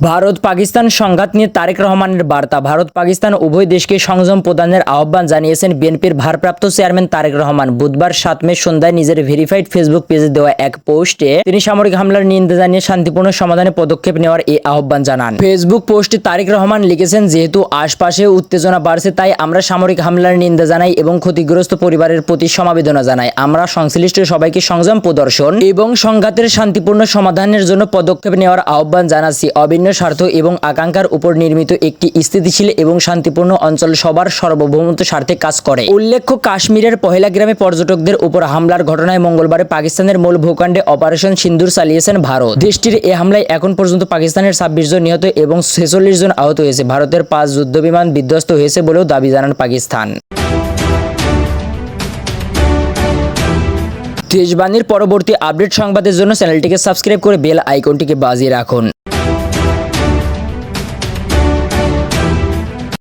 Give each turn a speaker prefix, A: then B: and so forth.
A: ভারত পাকিস্তান সংঘাত নিয়ে তারেক রহমানের বার্তা। ভারত পাকিস্তান উভয় দেশকে সংযম প্রদানের আহ্বান জানিয়েছেন বিএনপির ভারপ্রাপ্ত চেয়ারম্যান তারেক রহমান। বুধবার 7 মে সন্ধ্যায় নিজের ভেরিফাইড ফেসবুক পেজে দেওয়া এক পোস্টে তিনি সামরিক হামলার নিন্দা জানিয়ে শান্তিপূর্ণ সমাধানে পদক্ষেপ নেওয়ার এই আহ্বান জানান। ফেসবুক পোস্টে তারেক রহমান লিখেছেন, যেহেতু আশপাশে উত্তেজনা বাড়ছে তাই আমরা সামরিক হামলার নিন্দা জানাই এবং ক্ষতিগ্রস্ত পরিবারের প্রতি সমবেদনা জানাই। আমরা সংশ্লিষ্ট সবাইকে সংযম প্রদর্শন এবং সংঘাতের শান্তিপূর্ণ সমাধানের জন্য পদক্ষেপ নেওয়ার আহ্বান জানাচ্ছি। অভিন্ন স্বার্থ এবং আকাঙ্ক্ষার উপর নির্মিত একটি স্থিতিশীল এবং শান্তিপূর্ণ অঞ্চল সবার সার্বভৌমত্ব স্বার্থে কাজ করে। উল্লেখ্য, কাশ্মীরের পহেলা গ্রামে পর্যটকদের উপর হামলার ঘটনায় মঙ্গলবার পাকিস্তানের মূল ভূখণ্ডে অপারেশন সিন্দুর চালিয়েছেন ভারত। দেশটির এ হামলায় এখন পর্যন্ত পাকিস্তানের 26 জন নিহত এবং 46 জন আহত হয়েছে। ভারতের 5 যুদ্ধবিমান বিধ্বস্ত হয়েছে বলেও দাবি জানান পাকিস্তান। দেশবাণীর পরবর্তী আপডেট সংবাদের জন্য চ্যানেলটিকে সাবস্ক্রাইব করে বেল আইকনটিকে বাজিয়ে রাখুন।